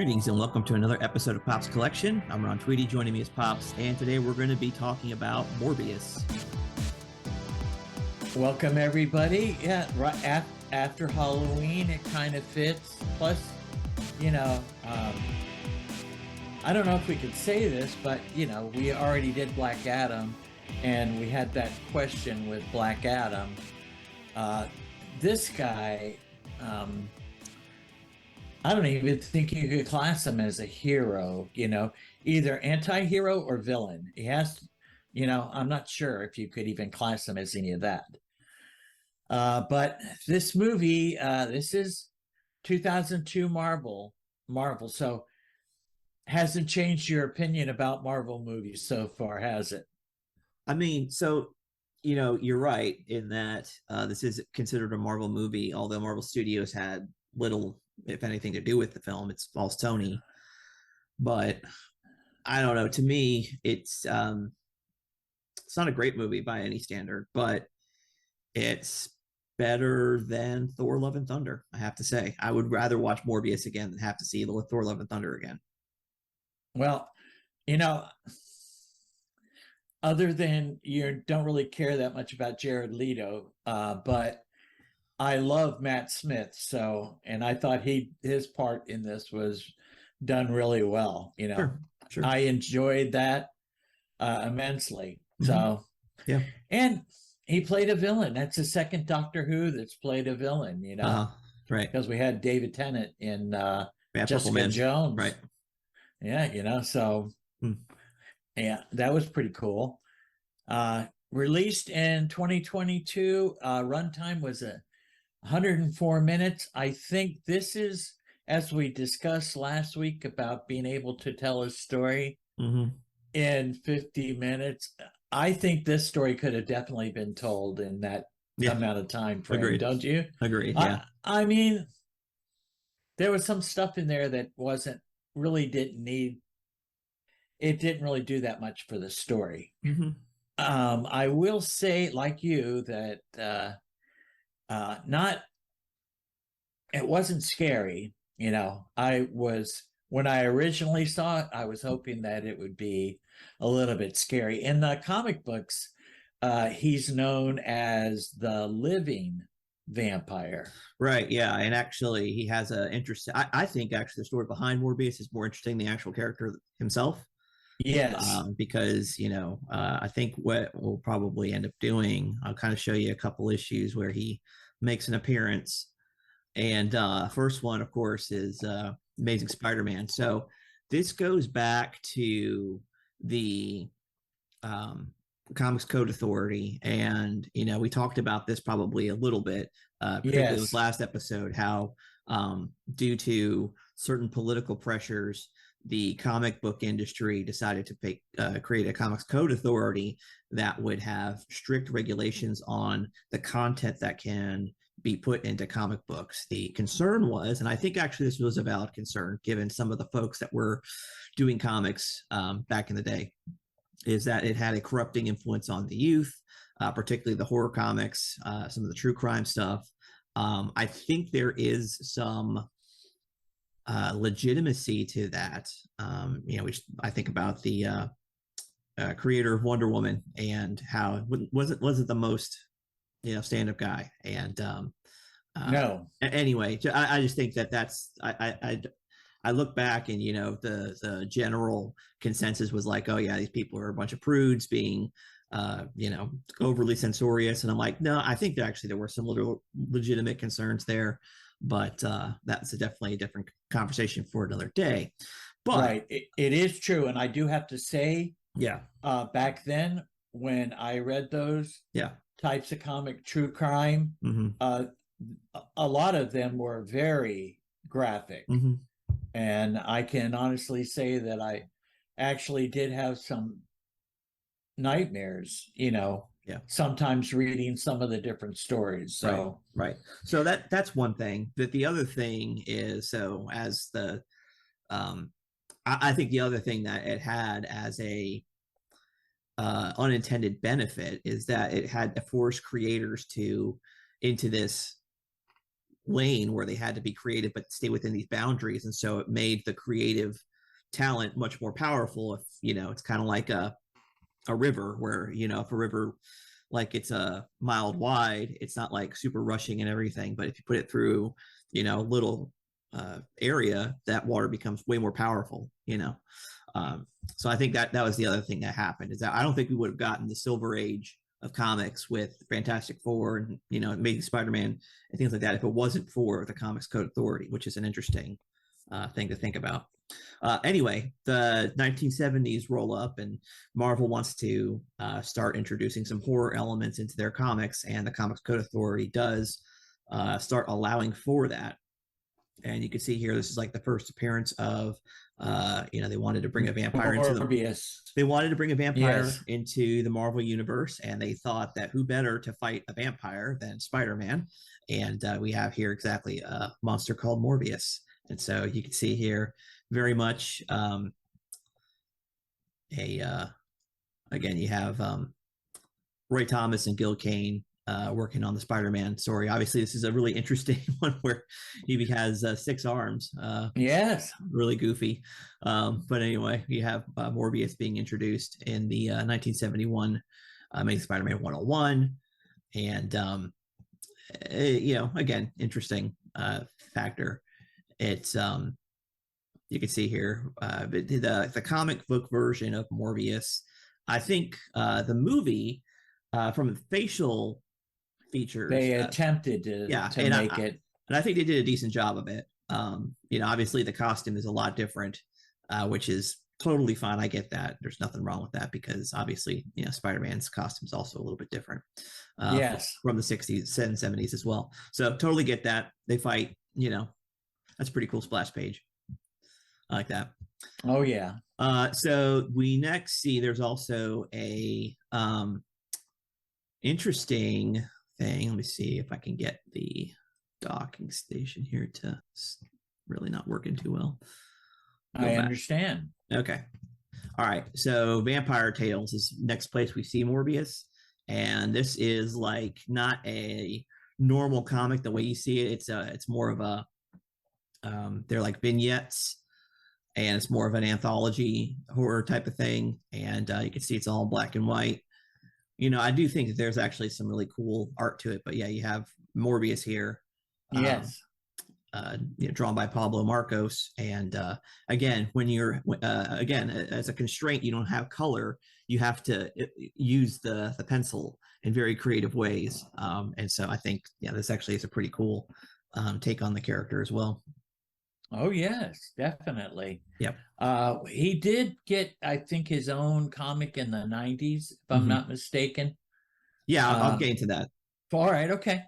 Greetings and welcome to another episode of Pop's Collection. I'm Ron Tweedy, joining me is Pops, and today we're going to be talking about Morbius. Welcome, everybody. Yeah, right after Halloween, it kind of fits. Plus, I don't know if we could say this, but, we already did Black Adam, and we had that question with Black Adam. This guy, I don't even think you could class him as a hero, either anti-hero or villain. He has, I'm not sure if you could even class him as any of that. But this movie, this is 2002 Marvel, so hasn't changed your opinion about Marvel movies so far, has it? I mean, so, you're right in that this is considered a Marvel movie, although Marvel Studios had little, if anything, to do with the film. It's all Sony. But I don't know. To me, it's not a great movie by any standard, but it's better than Thor: Love and Thunder. I have to say, I would rather watch Morbius again than have to see Thor: Love and Thunder again. Well, you know, other than you don't really care that much about Jared Leto, but I love Matt Smith, and I thought his part in this was done really well. Sure. I enjoyed that immensely. Mm-hmm. Yeah, and he played a villain. That's the second Doctor Who that's played a villain. right. Because we had David Tennant in Jessica Jones, right? Yeah, so yeah, that was pretty cool. Released in 2022, runtime was 104 minutes. I think this is, as we discussed last week about being able to tell a story in 50 minutes. I think this story could have definitely been told in that amount of time frame. Agreed. Don't you? Agreed. Yeah. I mean, there was some stuff in there that didn't really do that much for the story. I will say, like you, that it wasn't scary. When I originally saw it, I was hoping that it would be a little bit scary. In the comic books, he's known as the living vampire. Right. Yeah. And actually, he has a interesting. I think actually the story behind Morbius is more interesting than the actual character himself. Yes. Because I think what we'll probably end up doing, I'll kind of show you a couple issues where he makes an appearance. And first one, of course, is Amazing Spider-Man. So this goes back to the Comics Code Authority, and we talked about this probably a little bit, particularly with last episode, how due to certain political pressures, the comic book industry decided to create a Comics Code Authority that would have strict regulations on the content that can be put into comic books. The concern was, and I think actually this was a valid concern given some of the folks that were doing comics back in the day, is that it had a corrupting influence on the youth, particularly the horror comics, some of the true crime stuff. I think there is some legitimacy to that. I think about the creator of Wonder Woman and how it wasn't the most stand-up guy. And no. Anyway, I just think that's I look back and the general consensus was like, oh yeah, these people are a bunch of prudes being overly censorious, and I'm like, no, I think there were some little legitimate concerns there, but that's definitely a different conversation for another day. But right, it is true, and I do have to say, back then when I read those types of comic, true crime, a lot of them were very graphic. And I can honestly say that I actually did have some nightmares, sometimes reading some of the different stories. So right. So that's one thing. But the other thing is, I think the other thing that it had as a unintended benefit is that it had to force creators into this lane where they had to be creative but stay within these boundaries, and so it made the creative talent much more powerful. If it's kind of like a river where if a river like it's a mile wide, it's not like super rushing and everything, but if you put it through a little area, that water becomes way more powerful. So I think that was the other thing that happened, is that I don't think we would have gotten the silver age of comics with Fantastic Four and Amazing Spider-Man and things like that if it wasn't for the Comics Code Authority, which is an interesting thing to think about. Anyway, the 1970s roll up, and Marvel wants to start introducing some horror elements into their comics, and the Comics Code Authority does start allowing for that. And you can see here, this is like the first appearance of, they wanted to bring a vampire Morbius. They wanted to bring a vampire Yes. into the Marvel universe, and they thought that who better to fight a vampire than Spider-Man? And we have here exactly a monster called Morbius. And so you can see here very much again, you have Roy Thomas and Gil Kane working on the Spider-Man story. Obviously, this is a really interesting one where he has 6 arms. Yes. Really goofy. But anyway, you have Morbius being introduced in the 1971 Amazing Spider-Man 101. And, again, interesting factor. It's, you can see here, the comic book version of Morbius. I think the movie, from facial features, they attempted to make it, and I think they did a decent job of it. Obviously the costume is a lot different, which is totally fine. I get that. There's nothing wrong with that, because obviously Spider-Man's costume is also a little bit different. Yes, from the 60s and 70s as well. So totally get that. They fight. That's a pretty cool splash page. I like that. Oh yeah. So we next see there's also a interesting thing. Let me see if I can get the docking station here to really not working too well. I understand. Okay. All right. So Vampire Tales is next place we see Morbius. And this is like not a normal comic the way you see it. It's more of a they're like vignettes, and it's more of an anthology horror type of thing. And you can see it's all black and white. I do think that there's actually some really cool art to it. But yeah, you have Morbius here. Yes. Drawn by Pablo Marcos. And again, when you're again, as a constraint, you don't have color. You have to use the pencil in very creative ways. And so I think, this actually is a pretty cool take on the character as well. Oh yes, definitely. Yep. He did get, I think, his own comic in the 90s, if I'm not mistaken. Yeah, I'll get into that. All right. Okay.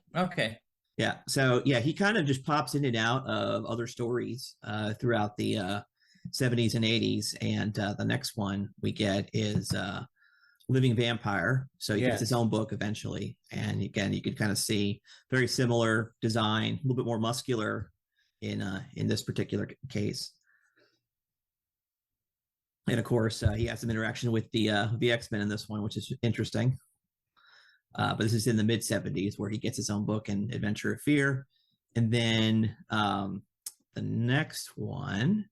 Yeah. So yeah, he kind of just pops in and out of other stories throughout the 70s and 80s. And the next one we get is Living Vampire. So he gets his own book eventually. And again, you could kind of see very similar design, a little bit more muscular in this particular case. And of course, he has some interaction with the X-Men in this one, which is interesting. But this is in the mid-70s where he gets his own book in Adventure of Fear. And then the next one,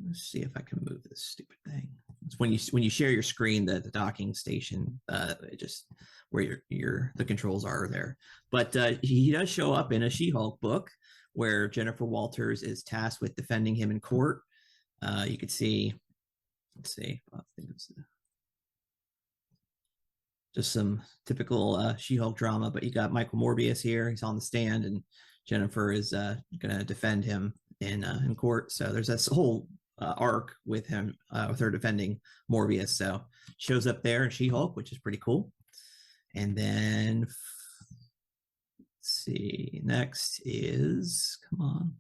let's see if I can move this stupid thing. It's when you share your screen, the docking station, it just where the controls are there. But he does show up in a She-Hulk book where Jennifer Walters is tasked with defending him in court. You could see, let's see, I think it's just some typical She-Hulk drama, but you got Michael Morbius here. He's on the stand, and Jennifer is going to defend him in court. So there's this whole arc with him, with her defending Morbius. So shows up there in She-Hulk, which is pretty cool. And then let's see, next is, come on.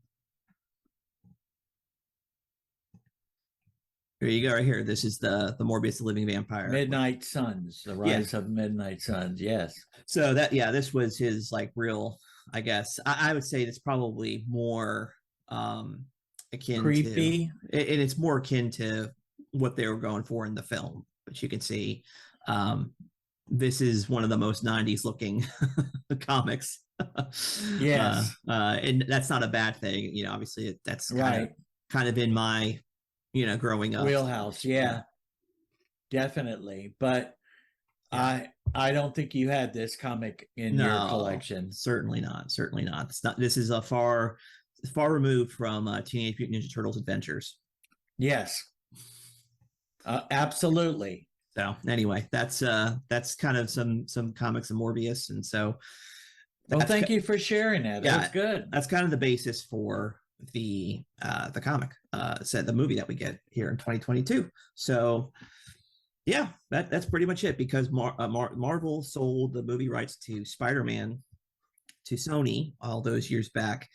Here you go, right here. This is the Morbius, the Living Vampire. Midnight Suns, the rise of Midnight Suns. Yes. So this was his like real, I guess. I would say it's probably more akin creepy, and it's more akin to what they were going for in the film. But you can see, this is one of the most 90s looking comics Yes. And that's not a bad thing. Obviously that's Right. kind of in my, growing up. So, Wheelhouse. yeah. Yeah, definitely. But Yeah. I don't think you had this comic in your No, collection. certainly not. Certainly not. It's not. This is a far removed from Teenage Mutant Ninja Turtles Adventures. Yes. Absolutely. So anyway, that's kind of some comics of Morbius, and so Well, that's thank you for sharing that. That was yeah, good. that's kind of the basis for the comic set the movie that we get here in 2022. So yeah, that's pretty much it because Marvel sold the movie rights to Spider-Man to Sony all those years back.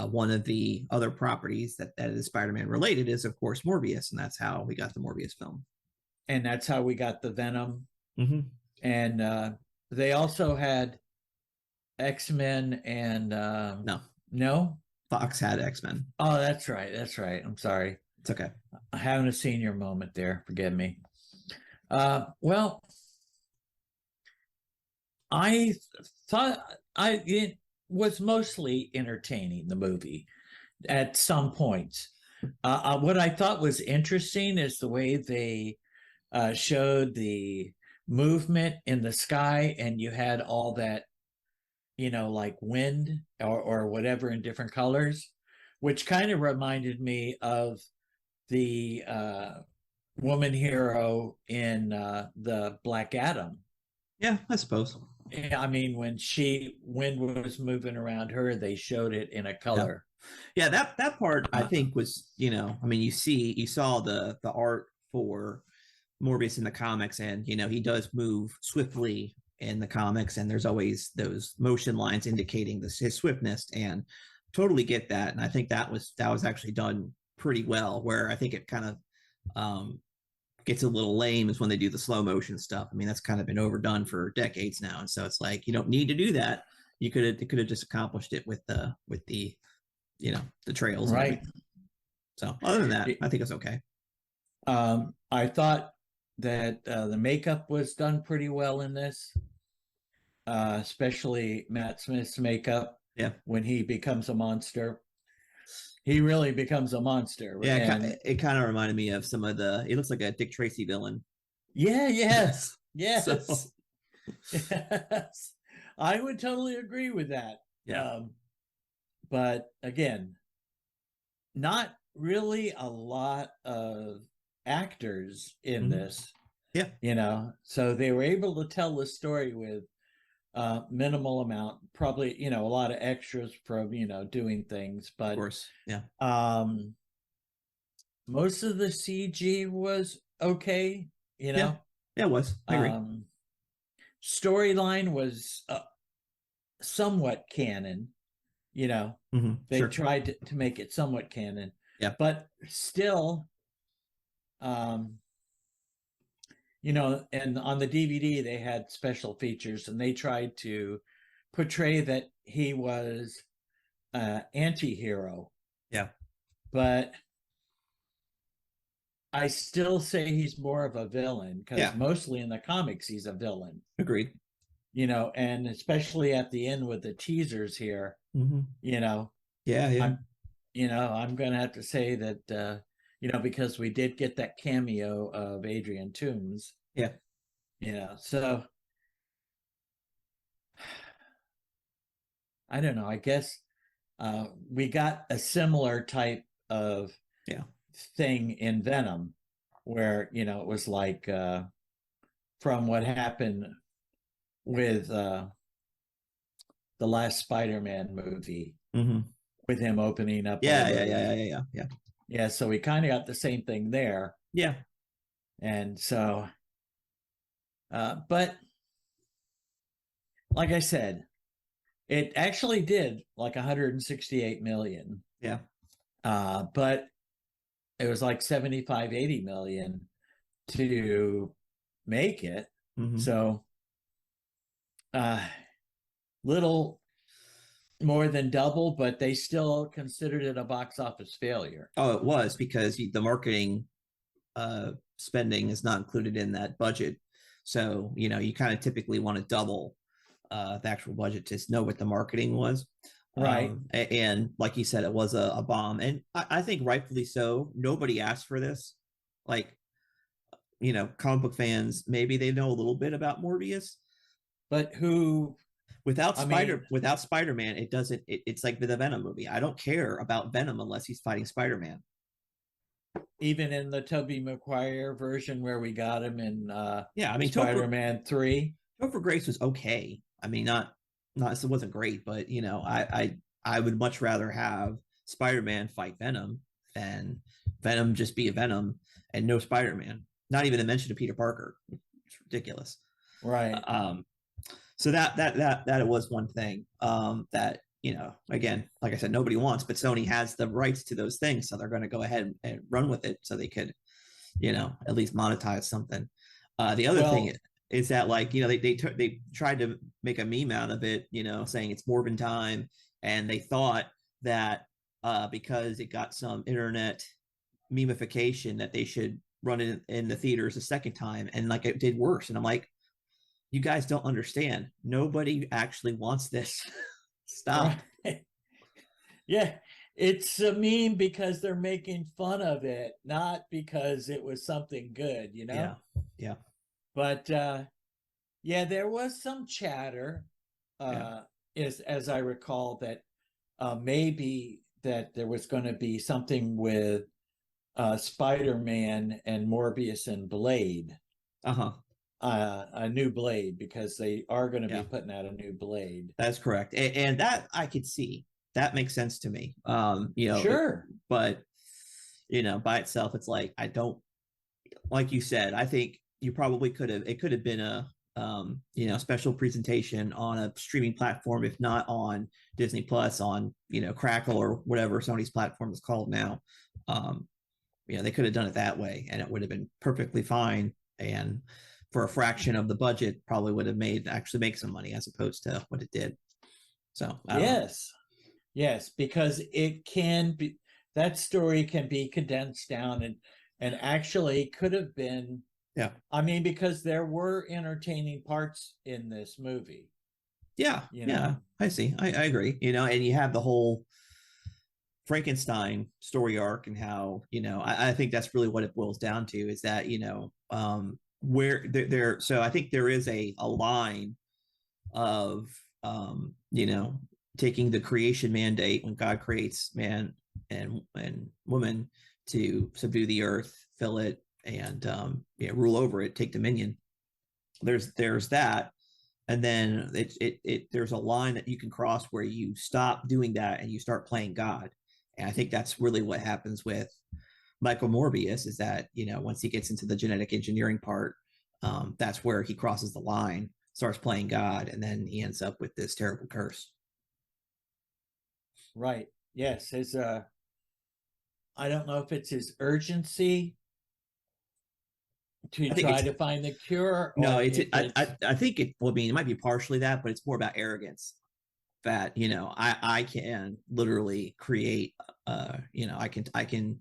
One of the other properties that is Spider-Man related is, of course, Morbius, and that's how we got the Morbius film. And that's how we got the Venom. Mm-hmm. And they also had X-Men and No, no? Fox had X-Men. Oh, that's right. That's right. I'm sorry. It's okay. Having a senior moment there. Forgive me. Well, I thought it was mostly entertaining, the movie at some points. What I thought was interesting is the way they showed the movement in the sky, and you had all that, like wind or whatever in different colors, which kind of reminded me of the woman hero in the Black Adam. Yeah, I suppose. I mean, when wind was moving around her, they showed it in a Yeah. color. Yeah, that part I Uh, think was, I mean, you saw the art for Morbius in the comics, and he does move swiftly in the comics, and there's always those motion lines indicating his swiftness, and totally get that. And I think that was actually done pretty well. Where I think it kind of gets a little lame is when they do the slow motion stuff. I mean, that's kind of been overdone for decades now, and so it's like you don't need to do that. You could have just accomplished it with the the trails and right. everything. So other than that, I think it's okay. I thought that the makeup was done pretty well in this, especially Matt Smith's makeup Yeah, when he becomes a monster. He really becomes a monster. yeah. And It kind of reminded me of some of the. It looks like a Dick Tracy villain. yeah, yes, So yes, yes. I would totally agree with that. yeah. Um, but again, not really a lot of actors in Mm-hmm. this, Yeah, so they were able to tell the story with minimal amount, probably, a lot of extras from, doing things, of but course. Yeah, um, most of the CG was okay, you yeah, know. yeah. It was. I agree. Um, Storyline was somewhat canon, you know. Mm-hmm. They Sure. tried to make it somewhat canon, Yeah. but still, um, and on the DVD they had special features, and they tried to portray that he was anti-hero, Yeah. but I still say he's more of a villain because Yeah. mostly in the comics he's a villain, Agreed. and especially at the end with the teasers here, Mm-hmm. you know, Yeah. Yeah. I'm I'm gonna have to say that because we did get that cameo of Adrian Toomes, Yeah. so I don't know. I guess we got a similar type of Yeah. thing in Venom, where it was like from what happened with the last Spider-Man movie, Mm-hmm. with him opening up all Yeah. Yeah. Yeah. those. Yeah. Yeah. Yeah. Yeah, so we kind of got the same thing there, Yeah. and so, but like I said, it actually did like 168 million, Yeah. but it was like 75, 80 million to make it. Mm-hmm. So little more than double, but they still considered it a box office failure. Oh, it was because the marketing spending is not included in that budget. So, you kind of typically want to double the actual budget to know what the marketing was. Right. And like you said, it was a bomb, and I think rightfully so. Nobody asked for this. Like, comic book fans, maybe they know a little bit about Morbius. But who, I mean, Without Spider-Man, it doesn't. It's like the Venom movie. I don't care about Venom unless he's fighting Spider-Man. even in the Tobey Maguire version where we got him in Yeah, I mean, Spider-Man 3. Topher Grace was okay. I mean, not it wasn't great, but I would much rather have Spider-Man fight Venom than Venom just be a Venom and no Spider-Man. Not even a mention of Peter Parker. It's ridiculous. Right. Um, so that it was one thing that again, like I said, nobody wants, but Sony has the rights to those things, so they're going to go ahead and run with it, so they could at least monetize something. The other thing Well, is that, like, they tried to make a meme out of it, saying it's Morbin time, and they thought that because it got some internet memification that they should run it in the theaters a second time, and like it did worse. And I'm like, you guys don't understand. Nobody actually wants this. Stop. right. Yeah, it's a meme because they're making fun of it, not because it was something good, you know? Yeah. Yeah. But yeah, there was some chatter, Yeah. as I recall, that maybe that there was going to be something with Spider-Man and Morbius and Blade, Uh-huh. a new Blade, because they are going to be Yeah. putting out a new Blade. That's correct. And that I could see. That makes sense to me. Sure. But by itself, it's like, I don't, like you said, I think you probably it could have been a special presentation on a streaming platform, if not on Disney Plus, on Crackle or whatever Sony's platform is called now. They could have done it that way, and it would have been perfectly fine, and for a fraction of the budget probably would have actually make some money, as opposed to what it did. So I don't know. Yes. Yes, because it can be, that story can be condensed down and actually could have been, Yeah. I mean, because there were entertaining parts in this movie, Yeah, you yeah, know. I see. I agree. And you have the whole Frankenstein story arc, and how I think that's really what it boils down to, is that where there. So I think there is a line of taking the creation mandate when God creates man and woman to subdue the earth, fill it, and rule over it, take dominion. There's that, and then there's a line that you can cross where you stop doing that and you start playing God. And I think that's really what happens with Michael Morbius, is that once he gets into the genetic engineering part, that's where he crosses the line, starts playing God, and then he ends up with this terrible curse. Right. Yes, his I don't know if it's his urgency to I think try it's to find the cure, no, or it's if it's I think it. Well, I mean, it might be partially that, but it's more about arrogance. That I can literally create. I can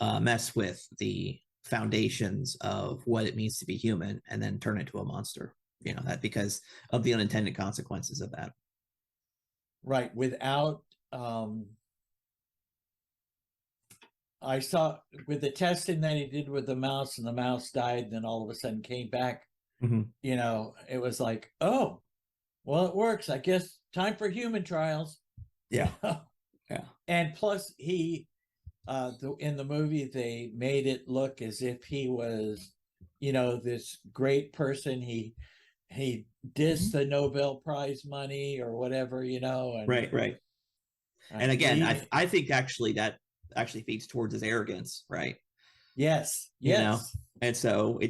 mess with the foundations of what it means to be human, and then turn it into a monster. That because of the unintended consequences of that. right without I saw with the testing that he did with the mouse, and the mouse died, and then all of a sudden came back. Mm-hmm. It was like, oh, well, it works. I guess time for human trials. Yeah, yeah, And plus, in the movie, they made it look as if he was, this great person. He dissed the Nobel Prize money or whatever, and right, right. And again, he, I think actually that actually feeds towards his arrogance, right? yes, you know yes, and so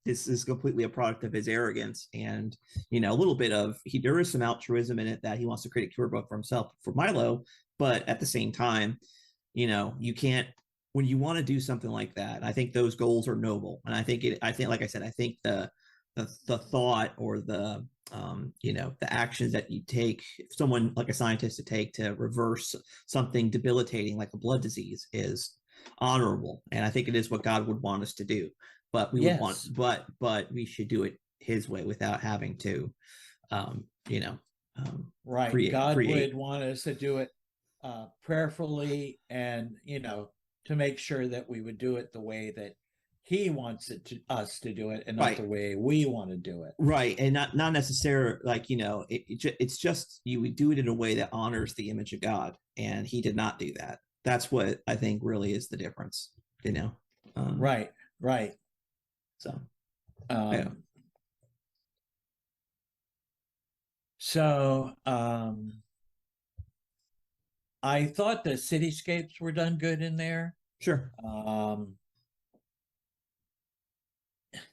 this is completely a product of his arrogance, and a little bit of there is some altruism in it, that he wants to create a cure book for himself, for Milo. But at the same time, you can't, when you want to do something like that, I think those goals are noble. And I think like I said, I think the thought, or the actions that you take, someone like a scientist to take to reverse something debilitating like a blood disease, is honorable. And I think it is what God would want us to do. But we would want yes, but we should do it his way, without having to you know, Right. God would want us to do it prayerfully, and to make sure that we would do it the way that he wants us to do it, and not right, the way we want to do it. right, and not necessarily like it's just you would do it in a way that honors the image of God, and he did not do that. That's what I think really is the difference, you know. Right, right. So yeah, Um, so I thought the cityscapes were done good in there. sure, Um,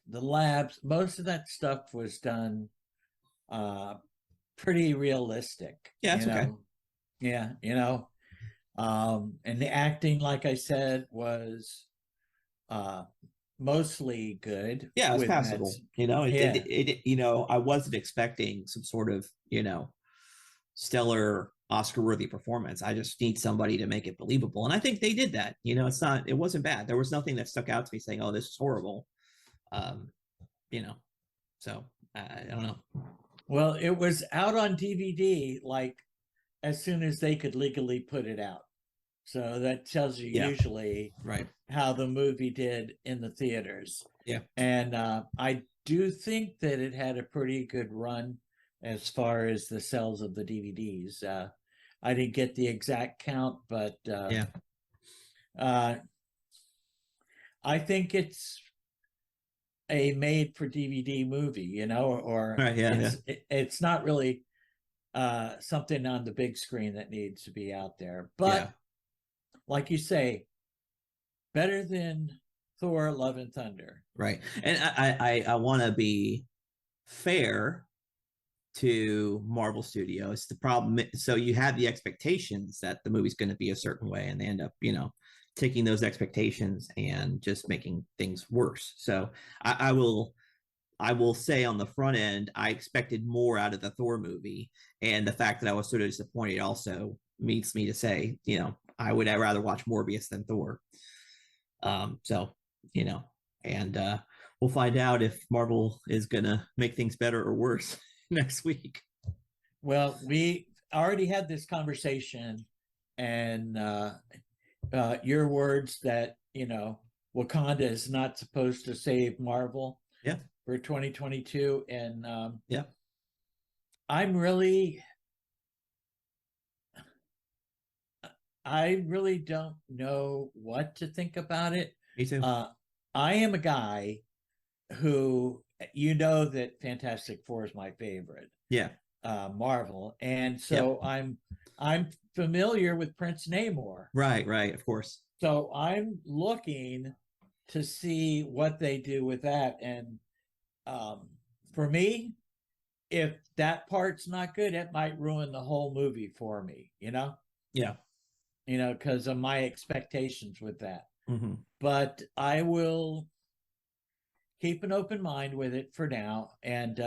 the labs, most of that stuff was done uh, pretty realistic, yeah, it's okay. Yeah, and the acting, like I said, was uh, mostly good Yeah, it's with Matt. passable. You know, Yeah, I wasn't expecting some sort of, stellar Oscar worthy performance. I just need somebody to make it believable. And I think they did that. It wasn't bad. There was nothing that stuck out to me saying, oh, this is horrible. Um, you know, so I don't know. well, it was out on DVD like as soon as they could legally put it out. So that tells you Yeah, usually right. how the movie did in the theaters. Yeah. And I do think that it had a pretty good run as far as the sales of the DVDs. I didn't get the exact count, but Yeah. uh, I think it's a made for DVD movie, or All right. Yeah. Yeah. it's not really something on the big screen that needs to be out there. But Yeah. like you say, better than Thor: Love and Thunder. Right. And I want to be fair to Marvel Studios. The problem, so you have the expectations that the movie's going to be a certain way, and they end up, taking those expectations and just making things worse. So I will say on the front end, I expected more out of the Thor movie, and the fact that I was sort of disappointed also means me to say, I would rather watch Morbius than Thor. So, you know, and we'll find out if Marvel is gonna make things better or worse next week. Well, we already had this conversation, and your words that Wakanda is not supposed to save Marvel Yeah, for 2022, and yeah, I'm really, I really don't know what to think about it. me too. Uh, I am a guy who, that Fantastic Four is my favorite Yeah, Marvel, and yep, so I'm familiar with Prince Namor. right, right, of course. So I'm looking to see what they do with that. And um, for me, if that part's not good, it might ruin the whole movie for me, Yeah, because of my expectations with that. mm-hmm. But I will keep an open mind with it for now. And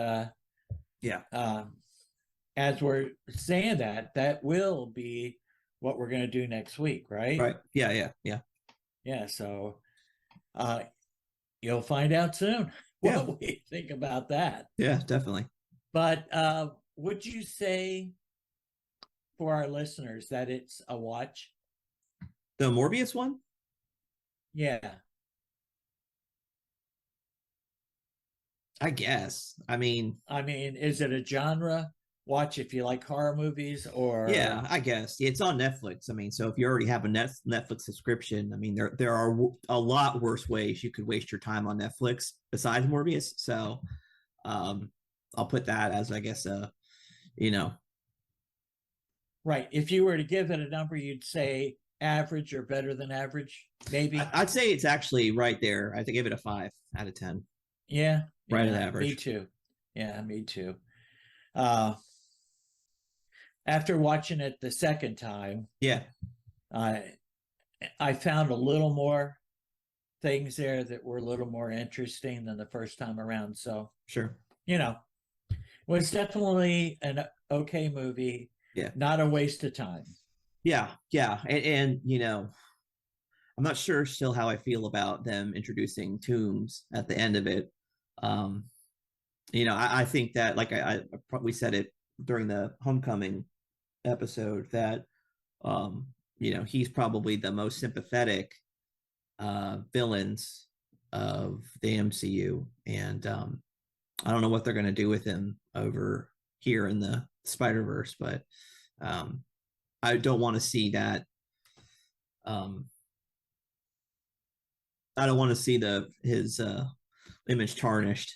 Yeah, as we're saying that will be what we're going to do next week, right? right. Yeah, yeah, yeah, Yeah. So uh, you'll find out soon yeah, what we think about that. yeah, definitely. But would you say for our listeners that it's a watch? The Morbius one, Yeah. I guess. I mean, I mean, is it a genre watch if you like horror movies, yeah, or I guess it's on Netflix. I mean, so if you already have a Netflix subscription, I mean, there are a lot worse ways you could waste your time on Netflix besides Morbius. So, um, I'll put that as, I guess, you know, right? If you were to give it a number, you'd say average or better than average, maybe. I'd say it's actually right there. I think give it a 5 out of 10, Yeah, right at yeah, me average. too. Yeah, me too. Uh, After watching it the second time, Yeah, I I found a little more things there that were a little more interesting than the first time around. So, sure. you know, was definitely an okay movie, Yeah, not a waste of time. yeah, yeah, and I'm not sure still how I feel about them introducing tombs at the end of it. Um, I think that, like I probably said it during the Homecoming episode, that he's probably the most sympathetic villains of the MCU, and I don't know what they're going to do with him over here in the Spider Verse, but um, I don't want to see that. Um, I don't want to see the his image tarnished.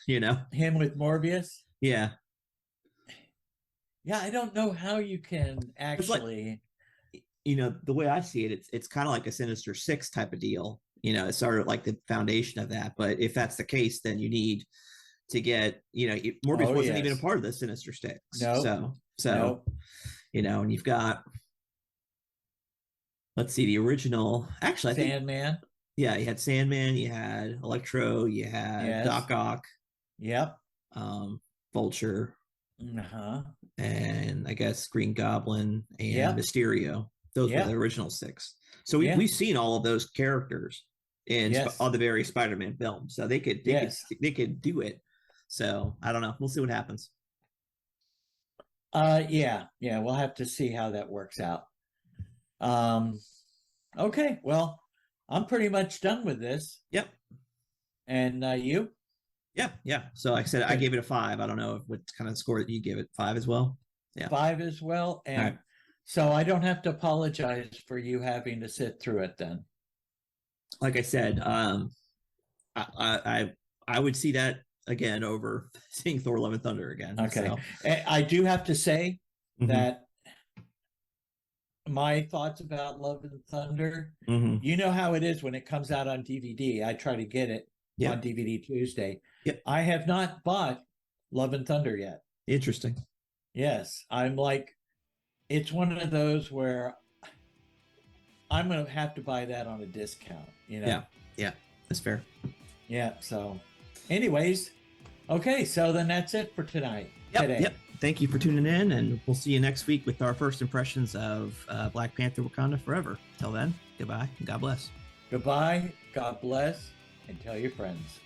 you know? Him with Morbius. Yeah, Yeah, I don't know how you can it's like, actually. the way I see it, it's kind of like a Sinister Six type of deal. It's sort of like the foundation of that. But if that's the case, then you need to get, Morbius Oh wasn't even a yes. part of the Sinister Six. Nope. So, Nope. and you've got, let's see, the original. Actually, I think, Sandman. yeah, you had Sandman, you had Electro, you had Yes. Doc Ock, Yep. um, Vulture, Uh-huh. and I guess Green Goblin and Yep. Mysterio. Those were the Yep. original six. So Yeah. we've seen all of those characters in Yes. all the various Spider-Man films, so Yes. they could do it. So I don't know. We'll see what happens. Yeah. Yeah. We'll have to see how that works out. Um, okay. Well, I'm pretty much done with this. Yep. And you? Yeah. Yeah. So like I said, I Good. gave it a 5. I don't know what kind of score that you give it. 5 as well. Yeah. 5 as well. All right. And so I don't have to apologize for you having to sit through it then. Like I said, I would see that again over seeing Thor: Love and Thunder again. Okay. So. I do have to say Mm-hmm. that my thoughts about Love and Thunder, Mm-hmm. you know how it is when it comes out on DVD. I try to get it on Yep. DVD Tuesday. Yep. I have not bought Love and Thunder yet. Interesting. Yes, I'm like, it's one of those where I'm going to have to buy that on a discount, you know? Yeah. Yeah. That's fair. Yeah. So, anyways, okay. So then that's it for tonight, Yep. today. Yep. Thank you for tuning in, and we'll see you next week with our first impressions of Black Panther: Wakanda Forever. Till then, goodbye and God bless. Goodbye. God bless. And tell your friends.